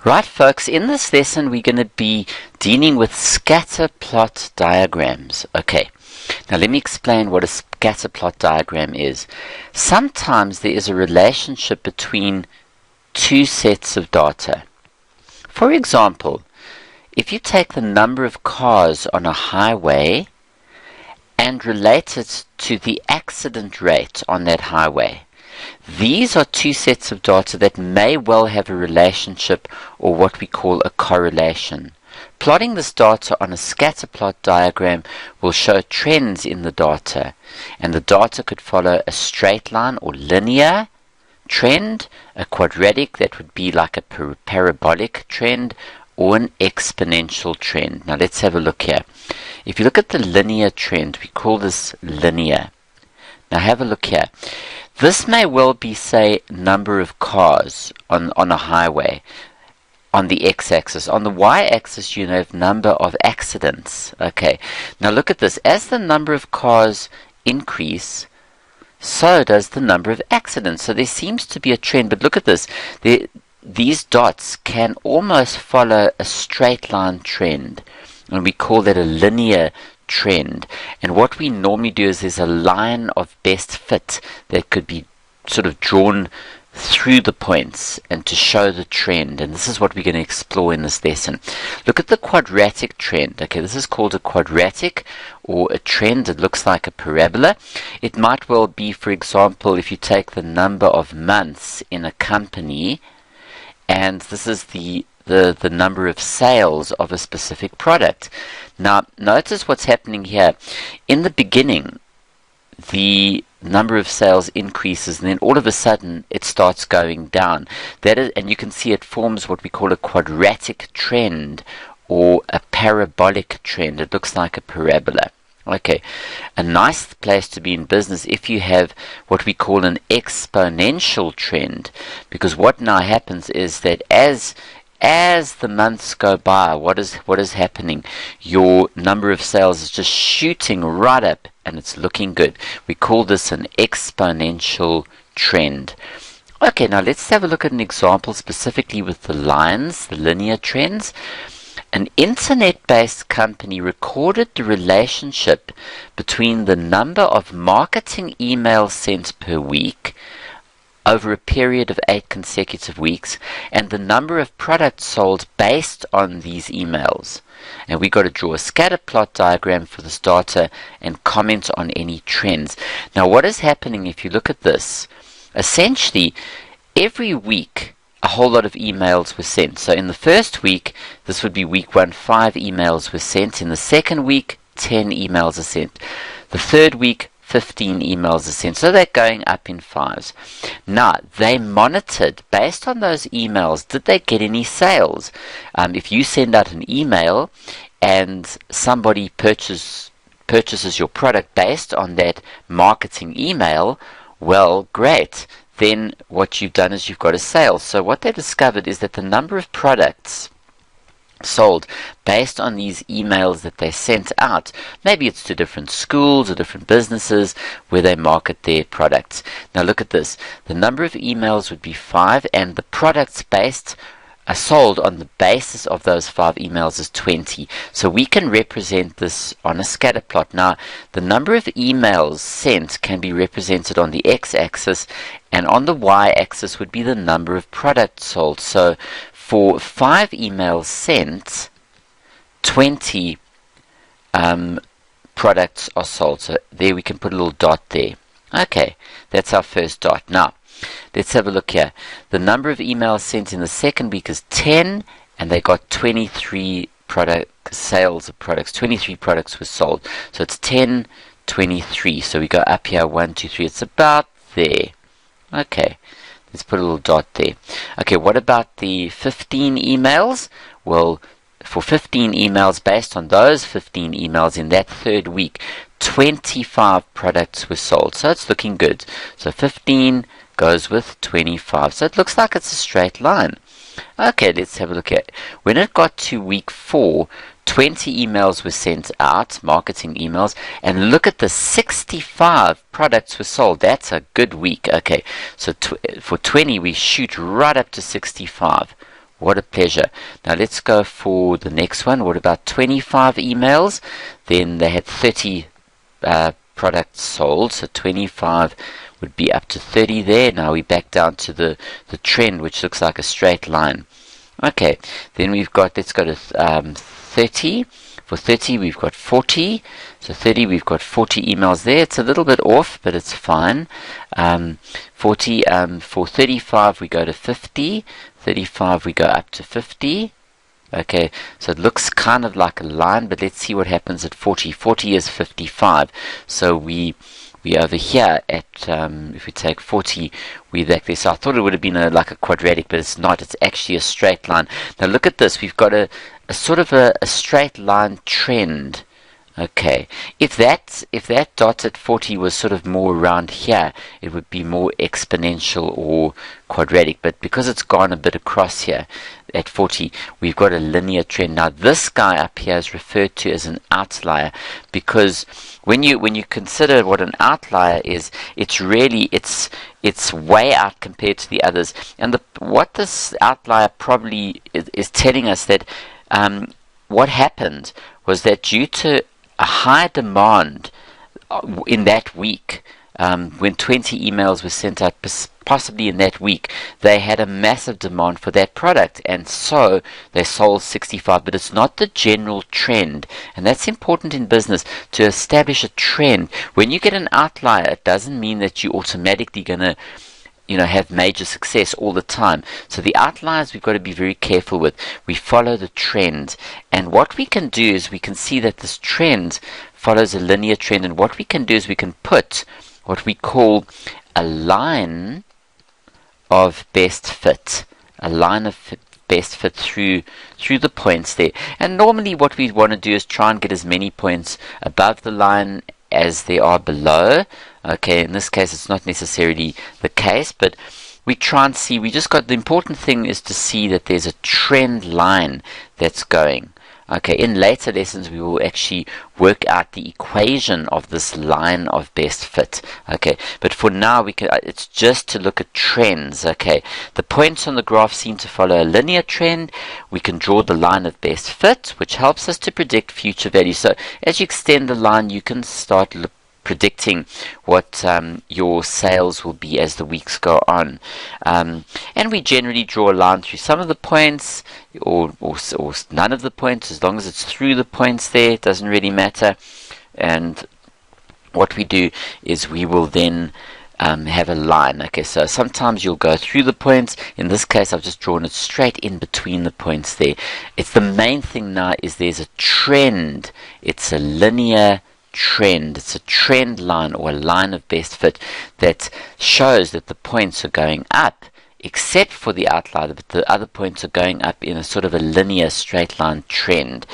Right, folks, in this lesson we're going to be dealing with scatter plot diagrams. Okay, now let me explain what a scatter plot diagram is. Sometimes there is a relationship between two sets of data. For example, if you take the number of cars on a highway and relate it to the accident rate on that highway, these are two sets of data that may well have a relationship, or what we call a correlation. Plotting this data on a scatter plot diagram will show trends in the data, and the data could follow a straight line or linear trend, a quadratic that would be like a parabolic trend, or an exponential trend. Now let's have a look here. If you look at the linear trend, we call this linear. Now have a look here. This may well be, say, number of cars on a highway on the x-axis. On the y-axis, you have number of accidents. Okay, now look at this. As the number of cars increase, so does the number of accidents. So there seems to be a trend, but look at this. These dots can almost follow a straight line trend, and we call that a linear trend. And what we normally do is there's a line of best fit that could be sort of drawn through the points and to show the trend, and this is what we're going to explore in this lesson. Look at the quadratic trend. Okay, this is called a quadratic or a trend. It looks like a parabola. It might well be, for example, if you take the number of months in a company, and this is the number of sales of a specific product. Now, notice what's happening here. In the beginning, the number of sales increases, and then all of a sudden, it starts going down. That is, and you can see it forms what we call a quadratic trend or a parabolic trend. It looks like a parabola. Okay, a nice place to be in business if you have what we call an exponential trend, because what now happens is that as the months go by, what is happening? Your number of sales is just shooting right up, and it's looking good. We call this an exponential trend. Okay, now let's have a look at an example specifically with the lines, the linear trends. An internet-based company recorded the relationship between the number of marketing emails sent per week over a period of 8 consecutive weeks and the number of products sold based on these emails. And we got to draw a scatter plot diagram for this data and comment on any trends. Now what is happening if you look at this? Essentially, every week a whole lot of emails were sent. So in the first week, this would be week 1, 5 emails were sent. In the second week, 10 emails are sent. The third week, 15 emails are sent. So they're going up in 5s. Now, they monitored, based on those emails, did they get any sales? If you send out an email and somebody purchases your product based on that marketing email, well, great. Then what you've done is you've got a sale. So what they discovered is that the number of products sold based on these emails that they sent out, maybe it's to different schools or different businesses where they market their products. Now look at this. The number of emails would be 5, and the products based are sold on the basis of those 5 emails is 20. So we can represent this on a scatter plot. Now, the number of emails sent can be represented on the x-axis, and on the y-axis would be the number of products sold. So for 5 emails sent, 20 products are sold. So there we can put a little dot there. Okay, that's our first dot. Now, let's have a look here. The number of emails sent in the second week is 10, and they got 23 sales of products. 23 products were sold. So it's 10, 23. So we go up here, 1, 2, 3. It's about there. Okay, let's put a little dot there. Okay, what about the 15 emails? Well, for 15 emails, based on those 15 emails in that third week, 25 products were sold. So it's looking good. So 15 goes with 25. So it looks like it's a straight line. Okay, let's have a look at it. When it got to week 4, 20 emails were sent out, marketing emails, and look at the 65 products were sold. That's a good week. Okay, so for 20 we shoot right up to 65. What a pleasure. Now let's go for the next one. What about 25 emails? Then they had 30 products sold, so 25 would be up to 30 there. Now we're back down to the trend, which looks like a straight line. Okay, then we've got, let's go to 30. For 30, we've got 40. So 30, we've got 40 emails there. It's a little bit off, but it's fine. 40. For 35, we go to 50. 35, we go up to 50. Okay, so it looks kind of like a line, but let's see what happens at 40. 40 is 55. So we over here at, if we take 40, we're back there. So I thought it would have been like a quadratic, but it's not. It's actually a straight line. Now look at this. We've got a sort of a straight line trend. Okay, if that dot at 40 was sort of more around here, it would be more exponential or quadratic. But because it's gone a bit across here at 40, we've got a linear trend. Now this guy up here is referred to as an outlier, because when you consider what an outlier is, it's really it's way out compared to the others. And what this outlier probably is telling us that what happened was that due to a high demand in that week, when 20 emails were sent out, possibly in that week, they had a massive demand for that product, and so they sold 65. But it's not the general trend, and that's important in business, to establish a trend. When you get an outlier, it doesn't mean that you're automatically going to have major success all the time. So the outliers we've got to be very careful with. We follow the trend, and what we can do is we can see that this trend follows a linear trend, and what we can do is we can put what we call a line of best fit, a line of best fit through the points there. And normally what we want to do is try and get as many points above the line as there are below. Okay, in this case it's not necessarily the case, but we try and see, the important thing is to see that there's a trend line that's going. Okay, in later lessons we will actually work out the equation of this line of best fit. Okay, but for now it's just to look at trends. Okay, the points on the graph seem to follow a linear trend. We can draw the line of best fit, which helps us to predict future value. So as you extend the line, you can start predicting what your sales will be as the weeks go on. And we generally draw a line through some of the points or none of the points. As long as it's through the points there, it doesn't really matter. And what we do is we will then have a line. Okay, so sometimes you'll go through the points. In this case, I've just drawn it straight in between the points there. It's the main thing now is there's a trend. It's a linear trend. It's a trend line or a line of best fit that shows that the points are going up, except for the outlier, but the other points are going up in a sort of a linear straight line trend.